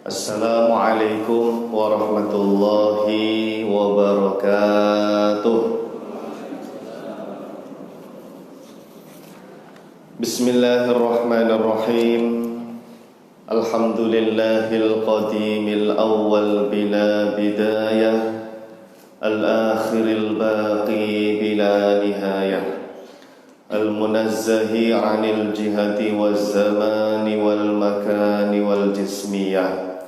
Assalamualaikum warahmatullahi wabarakatuh. Bismillahirrahmanirrahim. Alhamdulillahil qadimil awwal bila bidayah, al-akhiril baqi bila nihayah, al-munazzahi 'anil jihati waz zamani wal makani wal jismiyah.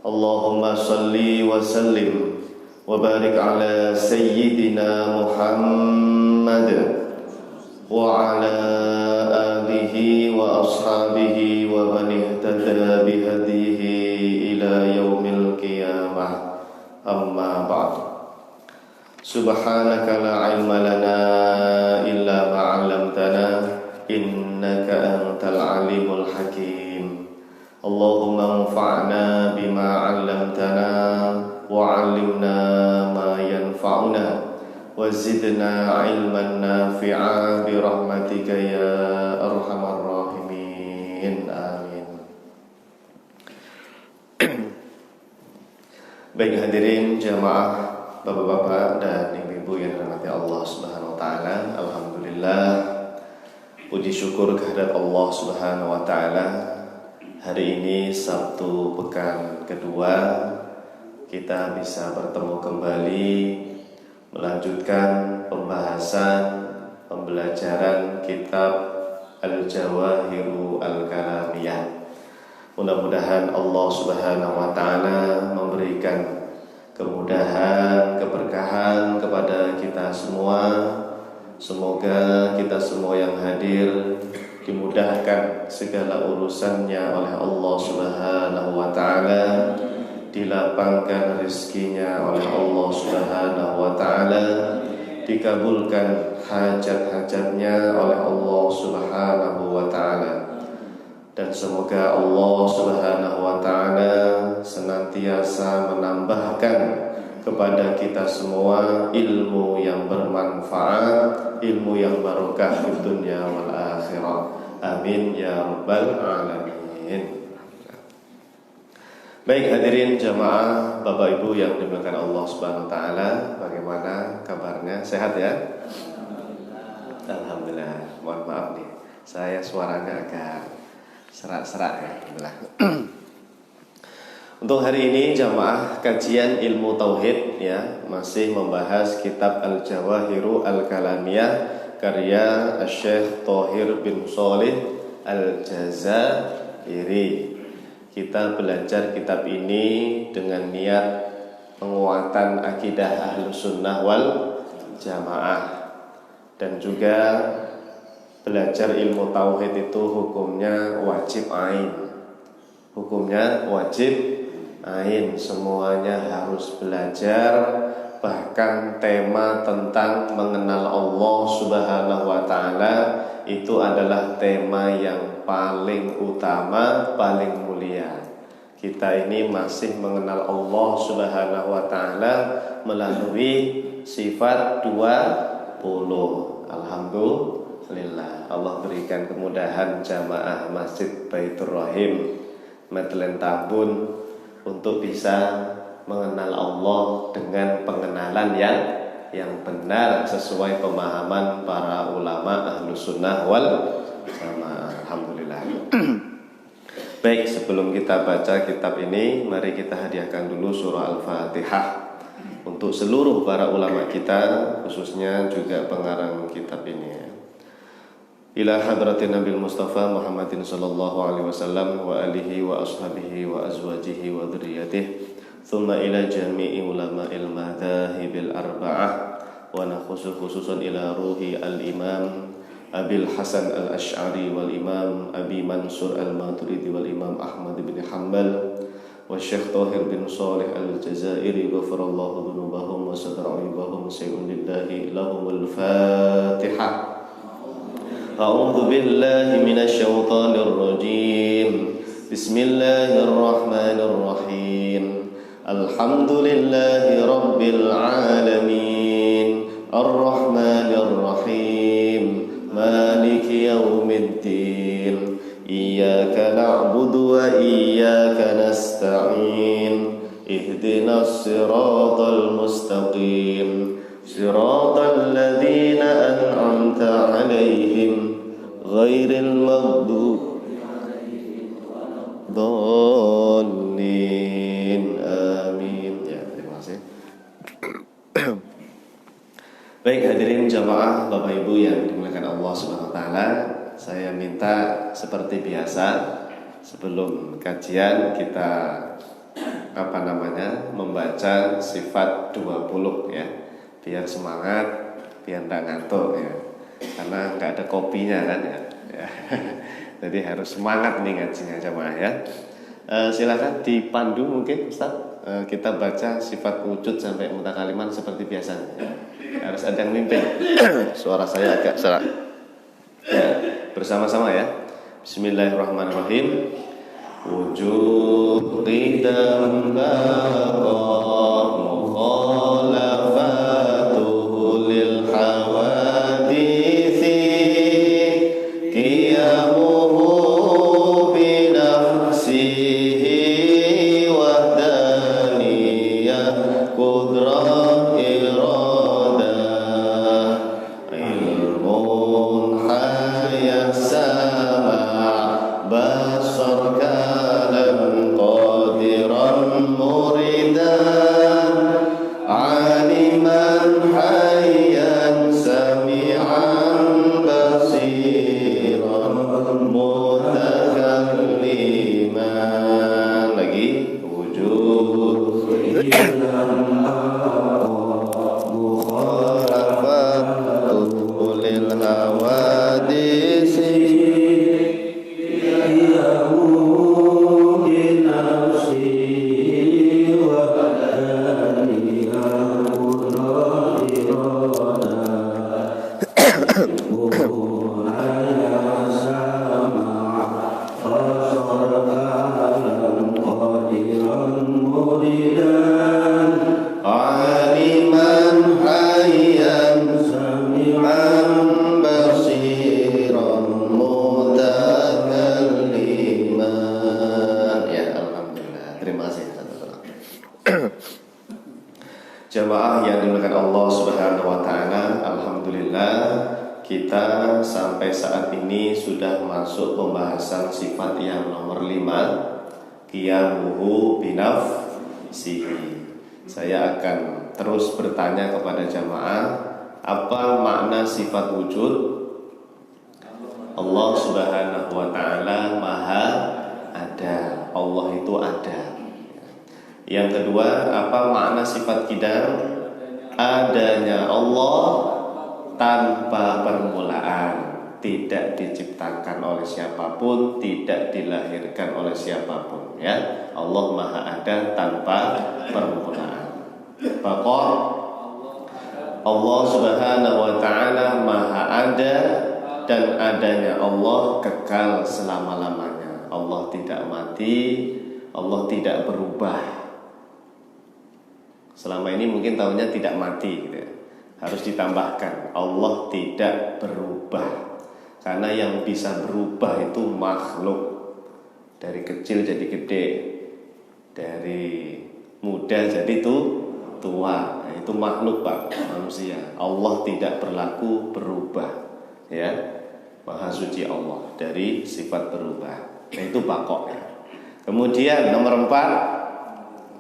Allahumma salli wa sallim wa barik ala sayyidina Muhammad wa ala alihi wa ashabihi wa man ihtada bihadihi ila yaumil qiyamah. Amma ba'd. Subhanaka la ilma lana illa ma 'allamtana innaka antal alimul hakim. Allahumma anfa'na bima 'allamtana wa 'allimna ma yanfa'una wa zidna 'ilman nafi'a bi rahmatika ya arhamar rahimin. Amin. Baik hadirin jamaah, bapak-bapak dan ibu-ibu yang dirahmati Allah Subhanahu wa taala, alhamdulillah puji syukur kehadirat Allah Subhanahu wa taala. Hari ini Sabtu pekan kedua, kita bisa bertemu kembali melanjutkan pembahasan pembelajaran kitab Al-Jawahiru Al-Kalamiyah. Mudah-mudahan Allah Subhanahu wa taala memberikan kemudahan, keberkahan kepada kita semua. Semoga kita semua yang hadir dimudahkan segala urusannya oleh Allah Subhanahu wa taala, dilapangkan rezekinya oleh Allah Subhanahu wa taala, dikabulkan hajat-hajatnya oleh Allah Subhanahu wa taala. Dan semoga Allah Subhanahu wa taala senantiasa menambahkan kepada kita semua ilmu yang bermanfaat, ilmu yang barokah di dunia wal akhirah. Amin ya rabbal alamin. Baik hadirin jamaah, Bapak Ibu yang dimuliakan Allah Subhanahu wa taala, bagaimana kabarnya? Sehat ya? Alhamdulillah. Mohon maaf nih, saya suaranya agak serak-serak ya. Alhamdulillah. Untuk hari ini jamaah kajian ilmu tauhid ya, masih membahas kitab Al-Jawahiru Al-Kalamiyah karya Syekh Thahir bin Shalih Al-Jazairi. Kita belajar kitab ini dengan niat penguatan akidah Ahlus Sunnah wal Jamaah, dan juga belajar ilmu tauhid itu hukumnya wajib ain. Hukumnya wajib ain, semuanya harus belajar. Bahkan tema tentang mengenal Allah Subhanahu wa taala itu adalah tema yang paling utama, paling mulia. Kita ini masih mengenal Allah Subhanahu wa taala melalui sifat 20. Alhamdulillah, Allah berikan kemudahan jamaah Masjid Baitur Rahim Medlen Tambun untuk bisa mengenal Allah dengan pengenalan yang benar sesuai pemahaman para ulama Ahlus Sunnah wal Jamaah. Alhamdulillah. Baik, sebelum kita baca kitab ini, mari kita hadiahkan dulu surah Al-Fatihah untuk seluruh para ulama kita, khususnya juga pengarang kitab ini. Ila hadratin Nabil Mustafa Muhammadin sallallahu alaihi wasallam wa alihi wa ashabihi wa azwajihi wa dzurriyyatihi, thumma ila jami'i ulama'il madhahibil arba'ah, wa khususan ila ruhi al-imam Abil Hasan al-Ash'ari wal imam Abi Mansur al-Maturidi wal imam Ahmad bin Hanbal wa Syekh Thahir bin Shalih Al-Jazairi, ghafarallahu dhunubahum wa satara aibahum, sayyidun lillahi lahumul Fatihah. A'udzu billahi minasy syaithanir rajim. Bismillahirrahmanirrahim. Alhamdulillahi rabbil alamin, arrahmanir rahim, maliki yaumiddin. Iyyaka na'budu wa iyyaka nasta'in. ihdinas siratal mustaqim siratal ladzina an'amta 'alaihim ghairil maghdubi 'alaihim waladdallin. Amin. Ya, terima kasih. Baik hadirin jamaah Bapak Ibu yang dimuliakan Allah Subhanahu wa taala, saya minta seperti biasa sebelum kajian kita membaca sifat 20 ya. Biar semangat, biar enggak ngantuk ya. Karena enggak ada kopinya kan ya. Jadi harus semangat nih ngajinya jamaah ya. Silakan dipandu mungkin Ustaz. Kita baca sifat wujud sampai mutakaliman seperti biasa. Harus ada yang mimpin. Suara saya agak serak. Ya, bersama-sama ya. Bismillahirrahmanirrahim. Wujud qidam baqa mukhalafatuhu lil hawaditsi qiyamuhu bi nafsihi wahdaniyah qudrah iradah ilmun hayat sama' basar kalam qadiran muridan aliman hayyan sami'an basiran mutakalliman. Lagi wujud mukhalafatuhu lil hawadisi aliman hayyan sami'an basiran mutakalliman. Ya alhamdulillah. Terima kasih. Jamaah yang dimuliakan Allah Subhanahu wa taala, alhamdulillah kita sampai saat ini sudah masuk pembahasan sifat yang nomor 5, qiyamuhu binafsihi. Saya akan terus bertanya kepada jamaah, apa makna sifat wujud? Allah Subhanahu wa taala Maha ada. Allah itu ada. Yang kedua, apa makna sifat qidam? Adanya Allah tanpa permulaan, tidak diciptakan oleh siapapun, tidak dilahirkan oleh siapapun ya. Allah Maha ada tanpa permulaan. Bahwa Allah Subhanahu wa taala Maha ada dan adanya Allah kekal selama-lamanya. Allah tidak mati, Allah tidak berubah. Selama ini mungkin tahunya tidak mati gitu ya. Harus ditambahkan Allah tidak berubah. Karena yang bisa berubah itu makhluk. Dari kecil jadi gede, dari muda jadi tua. Nah, itu makhluk Pak, manusia. Allah tidak berlaku berubah. Ya. Maha suci Allah dari sifat berubah. Nah, itu bakok. Kemudian nomor 4,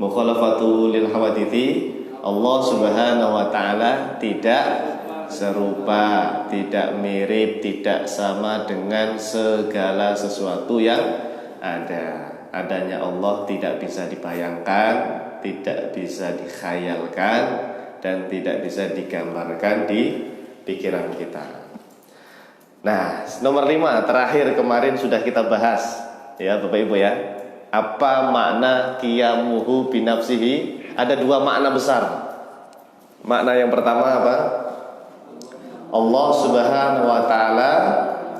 mukhalafatu lil hawadithi. Allah Subhanahu wa taala tidak serupa, tidak mirip, tidak sama dengan segala sesuatu yang ada. Adanya Allah tidak bisa dibayangkan, tidak bisa dikhayalkan, dan tidak bisa digambarkan di pikiran kita. Nah, nomor 5 terakhir kemarin sudah kita bahas ya Bapak Ibu ya. Apa makna qiyamuhu binafsihi? Ada 2 makna besar. Makna yang pertama apa? Allah Subhanahu wa taala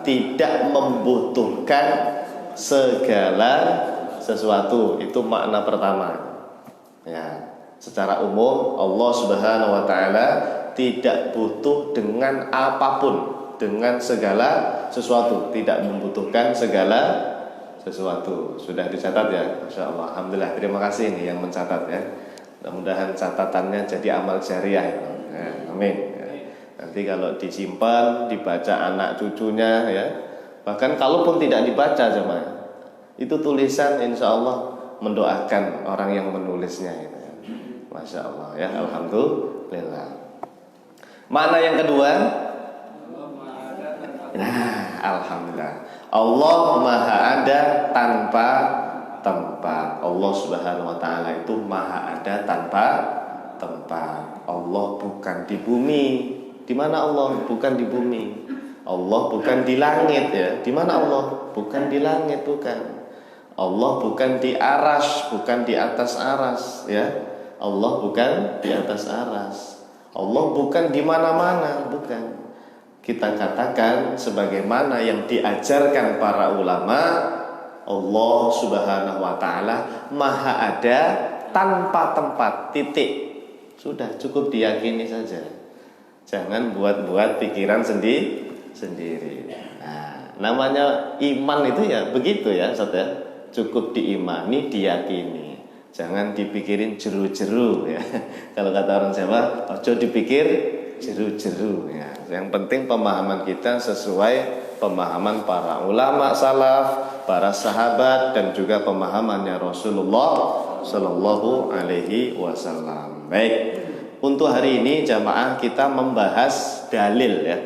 tidak membutuhkan segala sesuatu. Itu makna pertama. Ya, secara umum Allah Subhanahu wa taala tidak butuh dengan apapun, dengan segala sesuatu, tidak membutuhkan segala sesuatu. Sudah dicatat ya, Masya Allah. Alhamdulillah, terima kasih nih yang mencatat ya. Mudah-mudahan catatannya jadi amal jariah ya. Amin ya. Nanti kalau disimpan, dibaca anak cucunya ya. Bahkan kalaupun tidak dibaca jemaah, itu tulisan insya Allah mendoakan orang yang menulisnya ya. Masya Allah ya, alhamdulillah. Makna yang kedua, nah, alhamdulillah, Allah maha ada tanpa tempat. Allah subhanahu wa ta'ala itu maha ada tanpa tempat. Allah bukan di bumi. Di mana Allah? Bukan di bumi. Allah bukan di langit ya. Di mana Allah? Bukan di langit, bukan. Allah bukan di aras, bukan di atas aras ya. Allah bukan di atas aras. Allah bukan di mana-mana, bukan. Kita katakan sebagaimana yang diajarkan para ulama, Allah subhanahu wa ta'ala maha ada tanpa tempat, titik. Sudah cukup diyakini saja. Jangan buat-buat pikiran sendiri. Nah, namanya iman itu ya begitu ya Ustaz ya. Cukup diimani, diyakini. Jangan dipikirin jeru-jeru ya. Kalau kata orang Jawa, ojo dipikir jeru-jeru ya. Yang penting pemahaman kita sesuai pemahaman para ulama salaf, para sahabat, dan juga pemahamannya Rasulullah Sallallahu Alaihi Wasallam. Baik, untuk hari ini jamaah kita membahas dalil ya.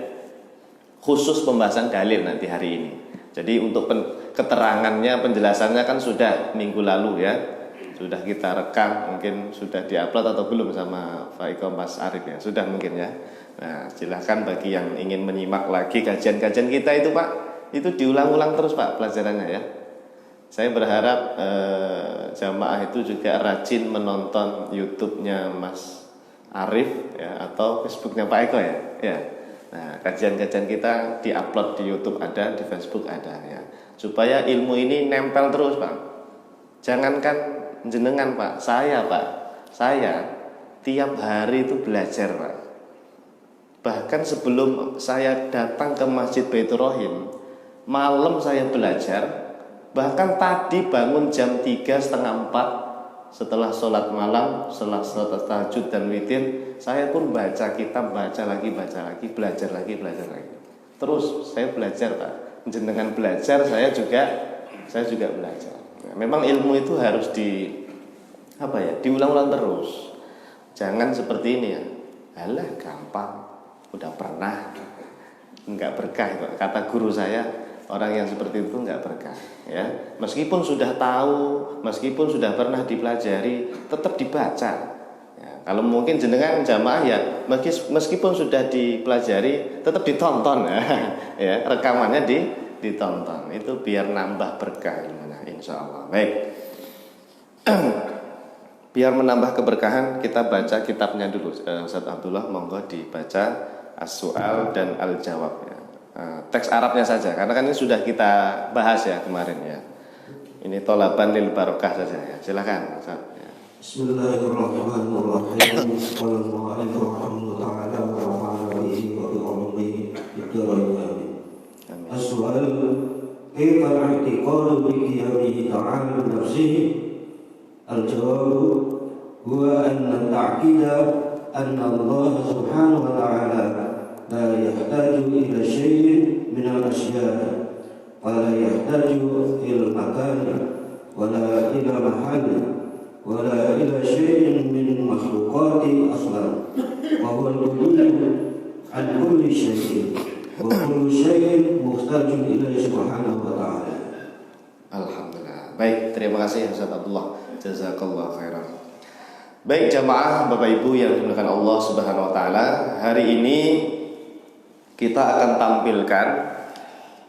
Khusus pembahasan dalil nanti hari ini. Jadi untuk keterangannya, penjelasannya kan sudah minggu lalu ya. Sudah kita rekam, mungkin sudah diupload atau belum sama Pak Iko Mas Arif ya. Sudah mungkin ya. Nah, silahkan bagi yang ingin menyimak lagi kajian-kajian kita itu Pak, itu diulang-ulang terus Pak pelajarannya ya. Saya berharap jamaah itu juga rajin menonton YouTube-nya Mas Arif ya, atau Facebook-nya Pak Eko ya. Ya. Nah, kajian-kajian kita diupload di YouTube ada, di Facebook ada ya. Supaya ilmu ini nempel terus Pak. Jangankan jenengan Pak, saya tiap hari itu belajar Pak. Bahkan sebelum saya datang ke Masjid Baitur Rahim, malam saya belajar. Bahkan tadi bangun jam 3:30 setelah sholat malam, setelah sholat tahajud dan witir, saya pun baca kitab, baca lagi, belajar lagi. Terus saya belajar Pak. Jenengan belajar, saya juga belajar. Memang ilmu itu harus diulang-ulang terus. Jangan seperti ini ya. Alah gampang, udah pernah, enggak berkah. Kata guru saya, orang yang seperti itu enggak berkah. Ya, meskipun sudah tahu, meskipun sudah pernah dipelajari, tetap dibaca. Ya, kalau mungkin jenengan jamaah ya, meskipun sudah dipelajari, tetap ditonton ya. Ya, rekamannya ditonton. Itu biar nambah berkah ilmunya, insya Allah. Baik. Biar menambah keberkahan, kita baca kitabnya dulu. Ustaz Abdullah, monggo dibaca As-Su'al dan Al-Jawab ya. Teks Arabnya saja, karena kan ini sudah kita bahas ya kemarin ya. Ini tolaban lil barokah saja ya. Silakan Ustaz. Ya. Bismillahirrahmanirrahim. Assalamualaikum warahmatullahi wabarakatuh. As-su'al, kaifa al-i'tiqadu bi qiyamihi ta'ala bi nafsihi? Al-jawab huwa anna ta'qida anna Allah subhanahu wa ta'ala la yahtaju ila syai'in min al-asya' wa la yahtaju ila makan wa la ila mahal wa la ila syai'in min makhluqati aslan wa huwa al-wujud an kulli syai'in wa kullu syai'in muhtajun ila subhanahu wa ta'ala. Alhamdulillah. Baik, terima kasih Ustaz Abdullah. Jazakallah khairan. Baik jamaah Bapak Ibu yang dimuliakan Allah Subhanahu wa taala, hari ini kita akan tampilkan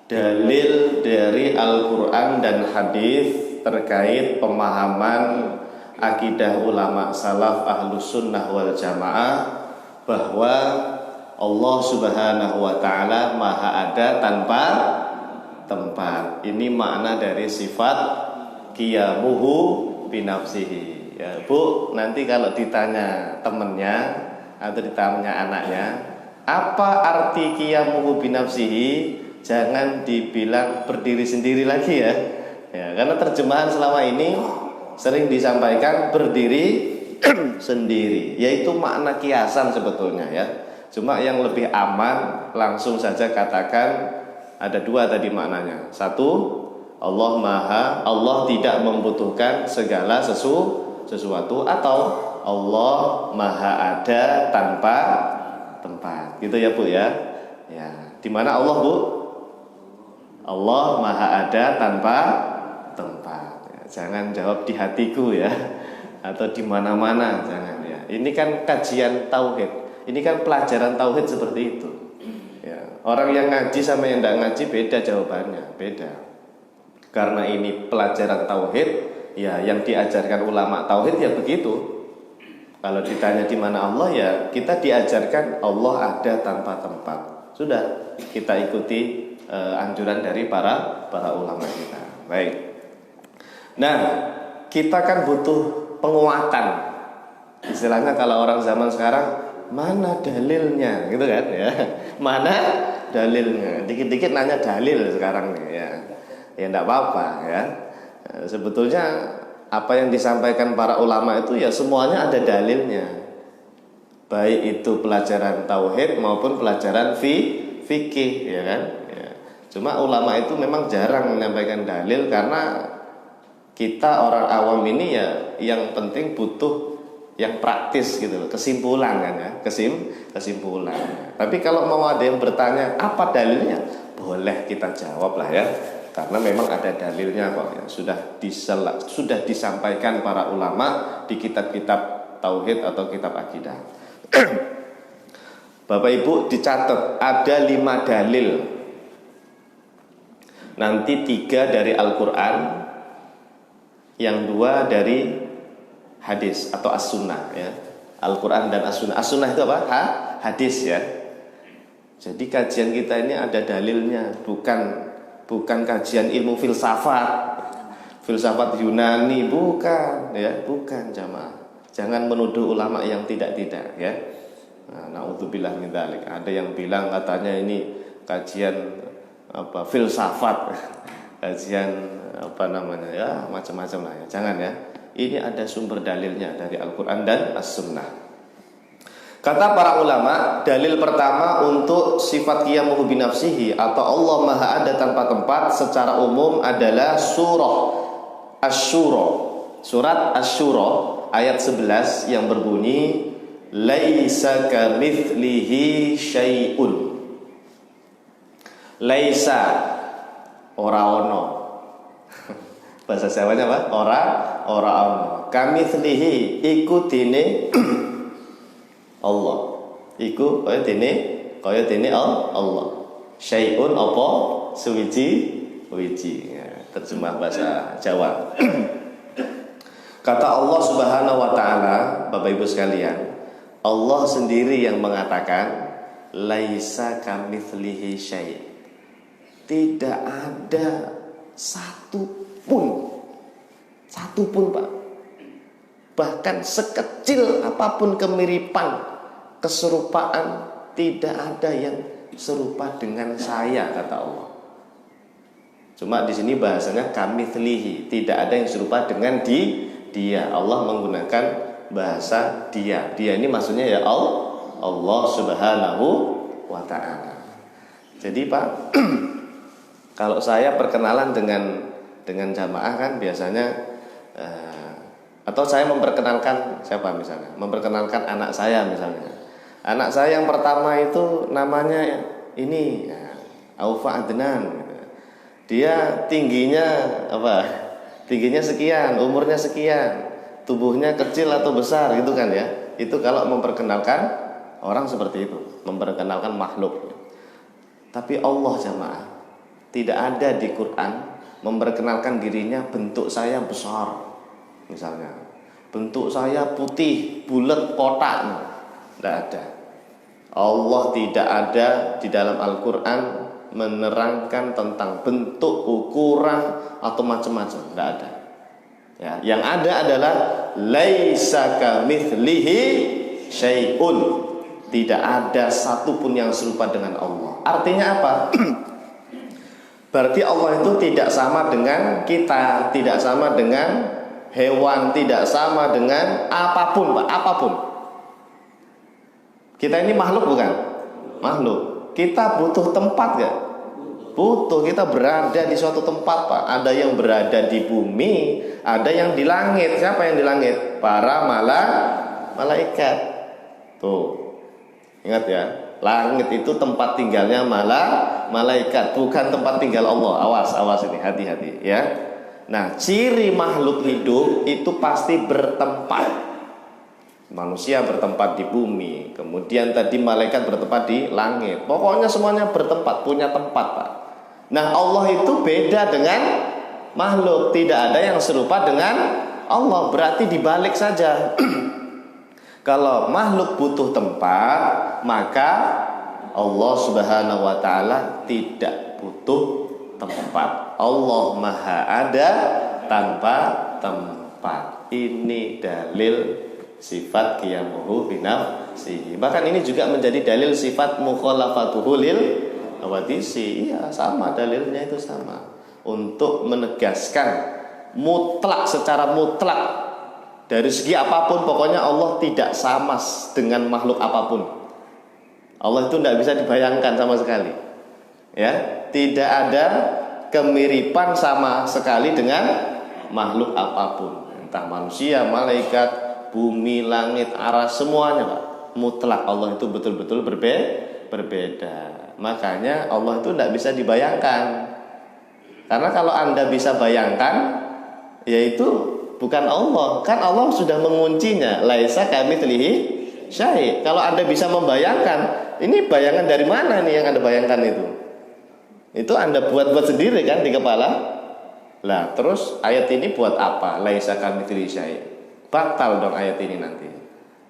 dalil dari Al-Qur'an dan hadis terkait pemahaman akidah ulama salaf Ahlus Sunnah wal Jamaah bahwa Allah Subhanahu wa taala Maha ada tanpa tempat. Ini makna dari sifat qiyamuhu binafsihi. Ya, Bu, nanti kalau ditanya temennya atau ditanya anaknya, apa arti qiyamuhu binafsihi? Jangan dibilang berdiri sendiri lagi ya. Ya, karena terjemahan selama ini sering disampaikan berdiri sendiri, yaitu makna kiasan sebetulnya ya. Cuma yang lebih aman langsung saja katakan ada dua tadi maknanya. Satu, Allah tidak membutuhkan segala sesuatu, atau Allah maha ada tanpa tempat. Gitu ya Bu ya. Ya, di mana Allah Bu? Allah maha ada tanpa tempat. Ya, jangan jawab di hatiku ya, atau di mana-mana, jangan ya. Ini kan kajian tauhid. Ini kan pelajaran tauhid seperti itu. Ya, orang yang ngaji sama yang tidak ngaji beda jawabannya, beda. Karena ini pelajaran tauhid, ya yang diajarkan ulama tauhid ya begitu. Kalau ditanya di mana Allah, ya kita diajarkan Allah ada tanpa tempat. Sudah, kita ikuti anjuran dari para ulama kita. Baik. Nah, kita kan butuh penguatan. Istilahnya kalau orang zaman sekarang, mana dalilnya, gitu kan ya? Mana dalilnya? Dikit-dikit nanya dalil sekarang nih ya. Ya enggak apa-apa ya. Sebetulnya apa yang disampaikan para ulama itu ya semuanya ada dalilnya. Baik itu pelajaran tauhid maupun pelajaran fikih ya kan? Ya. Cuma ulama itu memang jarang menyampaikan dalil karena kita orang awam ini ya yang penting butuh yang praktis gitu loh, kesimpulan kan ya, kesimpulan. Tapi kalau mau ada yang bertanya apa dalilnya, boleh kita jawab lah ya, karena memang ada dalilnya kok ya, sudah disampaikan para ulama di kitab-kitab tauhid atau kitab akidah. Bapak Ibu dicatat ada 5 dalil. Nanti 3 dari Al-Quran, yang 2 dari hadis atau as-sunnah ya. Al-Quran dan as-sunnah. As-sunnah itu apa? Hadis ya. Jadi kajian kita ini ada dalilnya, bukan kajian ilmu filsafat Yunani, bukan ya, bukan jamaah. Jangan menuduh ulama yang tidak ya. Na'udzubillah min dzalik. Ada yang bilang katanya ini kajian filsafat, kajian ya macam-macam lah ya. Jangan ya. Ini ada sumber dalilnya dari Al-Quran dan As-Sunnah. Kata para ulama, dalil pertama untuk sifat qiyamuhu binafsihi atau Allah maha ada tanpa tempat secara umum adalah surah Asy-Syura. Surat Asy-Syura ayat 11 yang berbunyi laisa kamitslihi syai'un. Laisa ora ono. Bahasa Jawanya apa? Ora ono. Kamitslihi iku dene Allah. Iku kaya dene Allah. Syai'un apa? Suwiji. Ya, terjemah bahasa Jawa. Kata Allah Subhanahu wa taala, Bapak Ibu sekalian, Allah sendiri yang mengatakan laisa kamitslihi syai'. Tidak ada satu pun Pak, bahkan sekecil apapun kemiripan, keserupaan, tidak ada yang serupa dengan saya, kata Allah. Cuma di sini bahasanya kamitslihi, tidak ada yang serupa dengan dia. Allah menggunakan bahasa dia ini maksudnya ya Allah Subhanahu wa ta'ala. Jadi Pak, kalau saya perkenalan dengan jamaah kan biasanya atau saya memperkenalkan siapa misalnya, memperkenalkan anak saya misalnya. Anak saya yang pertama itu namanya ini Aufa Adnan. Dia tingginya Tingginya sekian, umurnya sekian, tubuhnya kecil atau besar gitu kan ya. Itu kalau memperkenalkan orang seperti itu, memperkenalkan makhluk. Tapi Allah jamaah tidak ada di Quran memperkenalkan dirinya bentuk saya besar. Misalnya, bentuk saya putih, bulat, kotak. Tidak ada. Allah tidak ada di dalam Al-Quran menerangkan tentang bentuk, ukuran atau macam-macam. Tidak ada. Ya, yang ada adalah laisa kamitslihi syai'un. Tidak ada satupun yang serupa dengan Allah. Artinya apa? Berarti Allah itu tidak sama dengan kita, tidak sama dengan hewan, tidak sama dengan apapun, Pak, apapun. Kita ini makhluk bukan? Makhluk. Kita butuh tempat gak? Butuh. Kita berada di suatu tempat, Pak. Ada yang berada di bumi, ada yang di langit. Siapa yang di langit? Para malaikat. Tuh. Ingat ya, langit itu tempat tinggalnya malaikat, bukan tempat tinggal Allah. Awas ini, hati-hati ya. Nah, ciri makhluk hidup itu pasti bertempat. Manusia bertempat di bumi, kemudian tadi malaikat bertempat di langit. Pokoknya semuanya bertempat, punya tempat, Pak. Nah, Allah itu beda dengan makhluk. Tidak ada yang serupa dengan Allah. Berarti dibalik saja. Kalau makhluk butuh tempat, maka Allah Subhanahu wa ta'ala tidak butuh tempat. Allah Maha ada tanpa tempat. Ini dalil sifat qiyamuhu binafsihi. Bahkan ini juga menjadi dalil sifat mukhalafatuhu lil hawadisi. Iya, sama, dalilnya itu sama. Untuk menegaskan mutlak, secara mutlak, dari segi apapun, pokoknya Allah tidak sama dengan makhluk apapun. Allah itu tidak bisa dibayangkan sama sekali. Ya, tidak ada kemiripan sama sekali dengan makhluk apapun. Entah manusia, malaikat, bumi, langit, aras, semuanya, Pak. Mutlak Allah itu betul-betul berbeda. Makanya Allah itu tidak bisa dibayangkan. Karena kalau Anda bisa bayangkan, yaitu bukan Allah. Kan Allah sudah menguncinya. Laisa kamitslihi syai'. Kalau Anda bisa membayangkan, ini bayangan dari mana nih yang Anda bayangkan itu? Itu Anda buat-buat sendiri kan di kepala. Lah, terus ayat ini buat apa? Laisa kamitslihi syai'. Batal dong ayat ini nanti.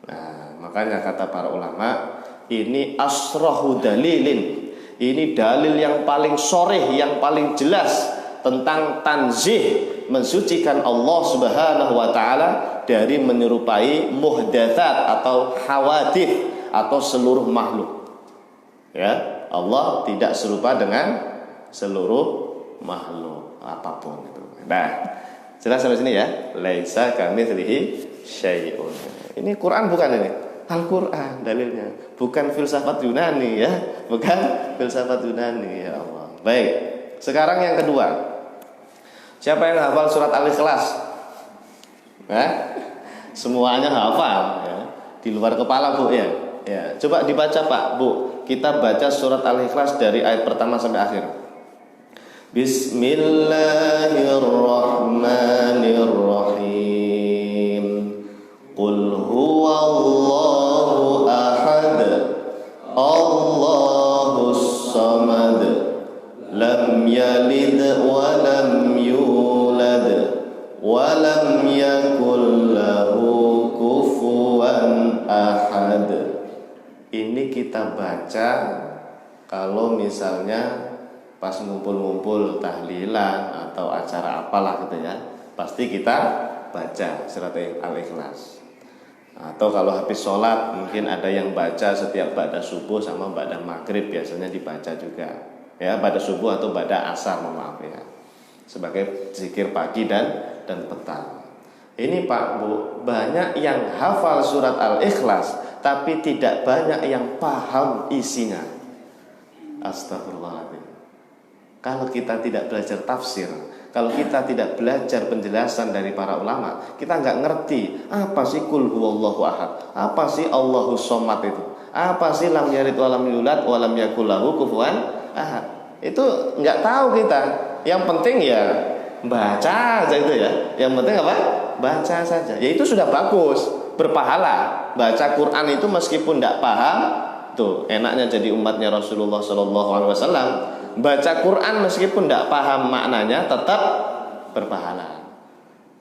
Nah, makanya kata para ulama, ini asrahu dalilin. Ini dalil yang paling sharih, yang paling jelas tentang tanzih, mensucikan Allah Subhanahu wa ta'ala dari menyerupai muhdatsat atau hawadits atau seluruh makhluk. Ya, Allah tidak serupa dengan seluruh makhluk apapun itu. Nah, jelas sampai sini ya. Laisa kamitslihi syai'un. Ini Quran bukan ini? Al-Quran dalilnya. Bukan filsafat Yunani ya. Bukan filsafat Yunani, ya Allah. Baik. Sekarang yang kedua. Siapa yang hafal surat Al-Ikhlas? Semuanya hafal ya. Di luar kepala, Bu ya. Ya, coba dibaca, Pak, Bu. Kita baca surat Al-Ikhlas dari ayat pertama sampai akhir. Bismillahirrahmanirrahim. Qul huwallahu ahad. Allahus samad. Lam yalid wa lam yulad wa lam yakul lahu kufuwan ahad. Ini kita baca kalau misalnya pas ngumpul-ngumpul tahlilan atau acara apalah gitu ya, pasti kita baca surat Al-Ikhlas. Atau kalau habis sholat mungkin ada yang baca setiap ba'da subuh sama ba'da maghrib, biasanya dibaca juga ya, ba'da subuh atau ba'da asar, maaf ya, sebagai zikir pagi dan petang. Ini Pak, Bu, banyak yang hafal surat Al-Ikhlas tapi tidak banyak yang paham isinya. Astagfirullahaladzim. Kalau kita tidak belajar tafsir, kalau kita tidak belajar penjelasan dari para ulama, kita nggak ngerti apa sih qul huwallahu ahad, apa sih Allahus somad itu, apa sih lam yalid wa lam yulad wa lam yakul lahu kufuwan ahad. Itu nggak tahu kita. Yang penting ya baca aja itu ya. Yang penting apa? Baca saja. Ya itu sudah bagus, berpahala. Baca Quran itu meskipun nggak paham, tuh enaknya jadi umatnya Rasulullah SAW. Baca Quran meskipun tidak paham maknanya tetap berpahala.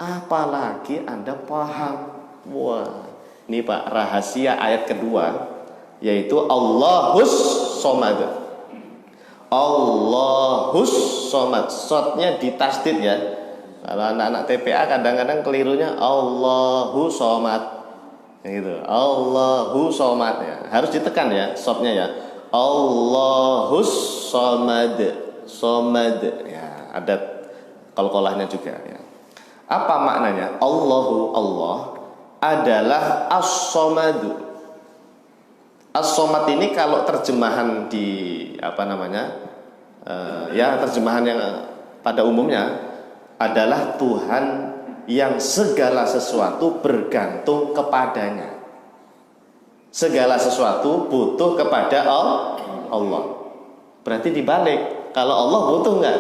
Apalagi Anda paham. Wah, ini Pak, rahasia ayat kedua, yaitu Allahus somad. Allahus somad. Shotnya ditasdid ya. Kalau anak-anak TPA kadang-kadang kelirunya Allahu somad. Gitu. Allahu somad ya. Harus ditekan ya shotnya ya. Allahus somad. somad. Ya, ada qalqalahnya juga ya. Apa maknanya? Allah adalah as-somad. As-somad ini kalau terjemahan di ya terjemahan yang pada umumnya adalah Tuhan yang segala sesuatu bergantung kepadanya. Segala sesuatu butuh kepada Allah. Berarti dibalik, kalau Allah butuh enggak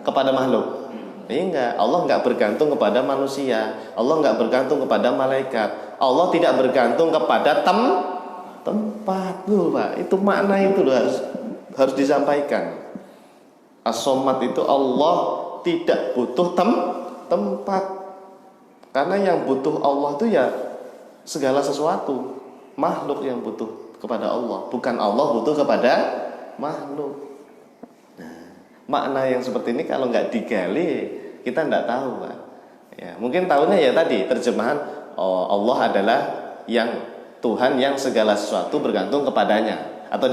kepada makhluk? Enggak, Allah enggak bergantung kepada manusia, Allah enggak bergantung kepada malaikat, Allah tidak bergantung kepada tempat loh, Pak. Itu makna itu loh, harus disampaikan. As-somad itu Allah tidak butuh tempat. Karena yang butuh Allah itu ya segala sesuatu. Makhluk yang butuh kepada Allah, bukan Allah butuh kepada makhluk. Nah, makna yang seperti ini kalau nggak digali kita nggak tahu, Pak. Ya, mungkin tahunya ya tadi terjemahan Allah adalah yang Tuhan yang segala sesuatu bergantung kepadanya, atau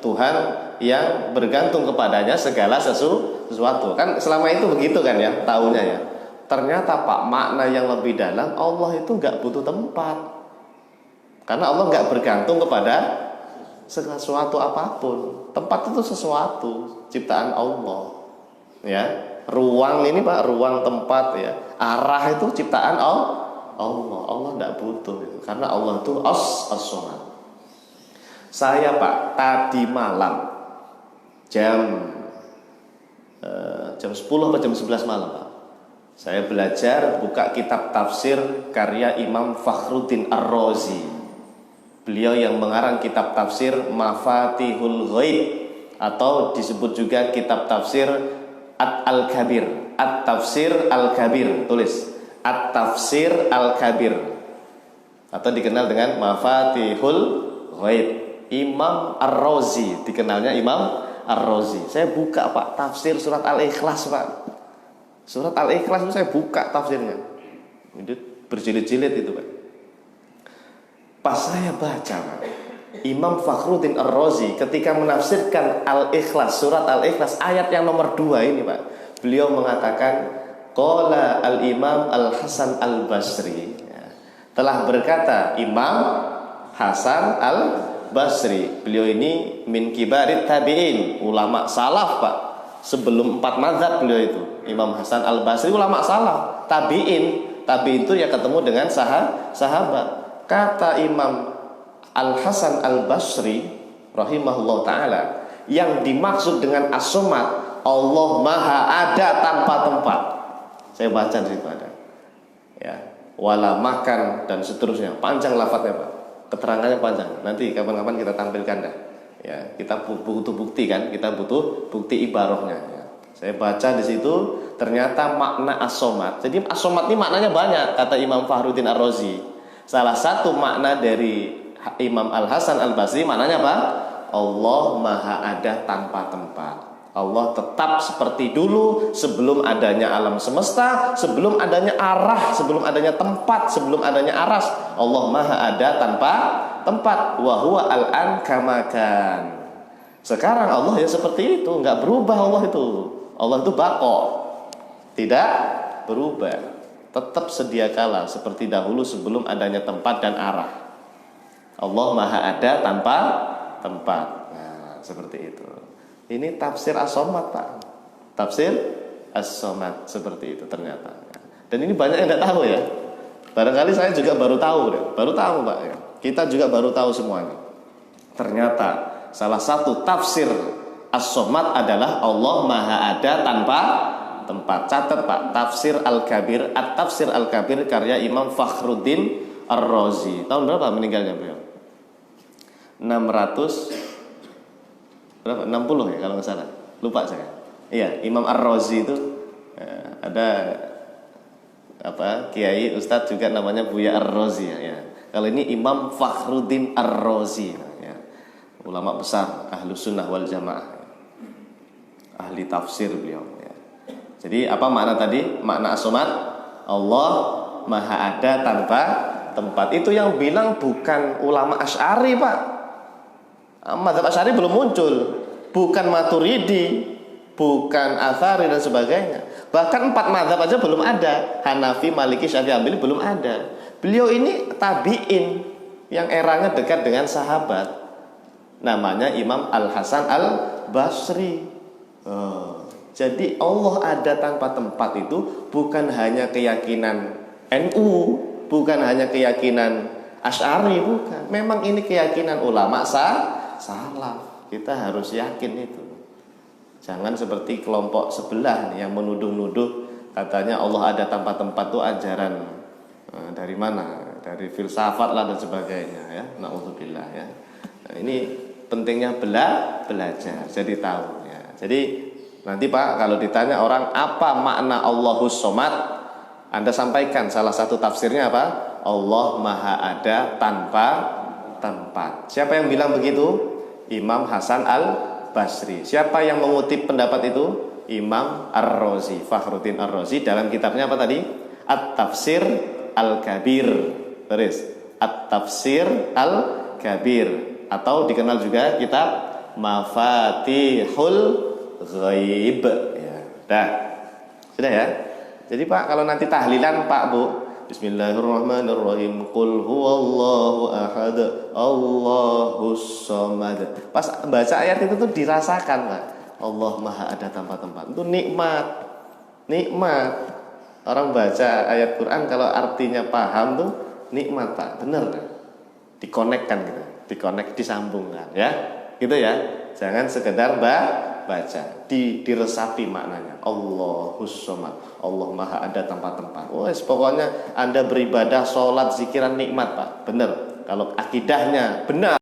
Tuhan yang bergantung kepadanya segala sesuatu. Kan selama itu begitu kan ya tahunya ya. Ternyata Pak, makna yang lebih dalam, Allah itu nggak butuh tempat. Karena Allah nggak bergantung kepada sesuatu apapun. Tempat itu sesuatu ciptaan Allah. Ya, ruang ini Pak, ruang tempat ya. Arah itu ciptaan Allah. Allah nggak butuh. Karena Allah itu as-somad. Saya Pak tadi malam jam 10 atau jam 11 malam Pak, saya belajar buka kitab tafsir karya Imam Fakhruddin Ar-Razi. Beliau yang mengarang kitab tafsir Mafatihul Ghaib, atau disebut juga kitab tafsir At-Al-Kabir. At-Tafsir Al-Kabir, tulis At-Tafsir Al-Kabir, atau dikenal dengan Mafatihul Ghaib. Imam Ar-Razi, dikenalnya Imam Ar-Razi. Saya buka Pak tafsir surat Al-Ikhlas Pak. Surat Al-Ikhlas itu saya buka tafsirnya. Itu berjilid-jilid itu Pak. Pas saya baca Pak, Imam Fakhruddin Ar-Razi ketika menafsirkan Al-Ikhlas, surat Al-Ikhlas ayat yang nomor 2 ini Pak, beliau mengatakan qala Al-Imam Al-Hasan Al-Basri, ya, telah berkata Imam Hasan Al-Basri. Beliau ini min kibarit tabi'in, ulama salaf Pak. Sebelum 4 mazhab beliau itu, Imam Hasan Al-Basri ulama salaf, tabi'in. Tabi'in itu ya ketemu dengan sahabat. Kata Imam Al-Hasan Al-Basri rahimahullah ta'ala, yang dimaksud dengan as-somad, Allah maha ada tanpa tempat. Saya baca di situ ada ya, wala makan dan seterusnya, panjang lafadznya Pak, keterangannya panjang. Nanti kapan-kapan kita tampilkan dah ya, kita butuh bukti kan, kita butuh bukti ibarahnya ya. Saya baca di situ ternyata makna as-somad. Jadi as-somad ini maknanya banyak kata Imam Fakhruddin Ar-Razi. Salah satu makna dari Imam Al-Hasan Al-Basri maknanya apa? Allah maha ada tanpa tempat. Allah tetap seperti dulu sebelum adanya alam semesta, sebelum adanya arah, sebelum adanya tempat, sebelum adanya aras. Allah maha ada tanpa tempat. Wa huwa al-an kama kan. Sekarang Allah ya seperti itu, nggak berubah Allah itu. Allah itu baqa, tidak berubah. Tetap sedia kala seperti dahulu sebelum adanya tempat dan arah. Allah maha ada tanpa tempat. Nah, seperti itu. Ini tafsir as-somad Pak. Tafsir as-somad seperti itu ternyata. Dan ini banyak yang tidak tahu ya. Barangkali saya juga baru tahu. Baru tahu Pak ya. Kita juga baru tahu semuanya. Ternyata salah satu tafsir as-somad adalah Allah maha ada tanpa tempat. Catat Pak, tafsir Al-Kabir, At-Tafsir Al-Kabir karya Imam Fakhruddin Ar-Razi. Tahun berapa meninggalnya beliau? 60 ya kalau nggak salah. Lupa saya. Iya, Imam Ar-Razi itu ada kiai ustadz juga namanya Buya Ar-Razi ya. Kalau ini Imam Fakhruddin Ar-Razi ya. Ulama besar Ahlus Sunnah wal Jamaah. Ahli tafsir beliau ya. Jadi apa makna tadi? Makna as-somad, Allah maha ada tanpa tempat. Itu yang bilang bukan ulama Asy'ari Pak. Mazhab Asy'ari belum muncul. bukan Maturidi, bukan Athari dan sebagainya. Bahkan 4 mazhab aja belum ada. Hanafi, Maliki, Syafi'i, Hambali belum ada. Beliau ini tabi'in yang eranya dekat dengan sahabat. Namanya Imam Al-Hasan Al-Basri. Jadi Allah ada tanpa tempat itu bukan hanya keyakinan NU, bukan hanya keyakinan Asy'ari, bukan. Memang ini keyakinan ulama salaf. Kita harus yakin itu. Jangan seperti kelompok sebelah nih, yang menuduh-nuduh katanya Allah ada tanpa tempat itu ajaran dari mana? Dari filsafat lah dan sebagainya ya. Nauzubillah ya. Nah, ini pentingnya belajar, jadi tahu ya. Jadi nanti Pak kalau ditanya orang apa makna Allahus Somad, Anda sampaikan salah satu tafsirnya apa? Allah Maha Ada tanpa tempat. Siapa yang bilang begitu? Imam Hasan Al-Basri. Siapa yang mengutip pendapat itu? Imam Ar-Razi, Fakhruddin Ar-Razi dalam kitabnya apa tadi? At-Tafsir Al-Kabir. Terus At-Tafsir Al-Kabir, atau dikenal juga kitab Mafatihul Ghaib ya. Dah. Sudah ya? Jadi Pak kalau nanti tahlilan Pak Bu, Bismillahirrahmanirrahim. Qul huwallahu ahad, Allahus samad. Pas baca ayat itu tuh dirasakan, Pak. Allah Maha Ada tanpa tempat. Itu nikmat. Nikmat. Orang baca ayat Quran kalau artinya paham tuh nikmat, Pak. Bener kan? Dikonekkan gitu. Dikonek, disambungkan ya. Gitu ya. Jangan sekedar baca, diresapi maknanya. Allahus Somad, Allah Maha Ada tanpa tempat. Pokoknya Anda beribadah, sholat, zikiran nikmat Pak. Bener. Kalau akidahnya benar.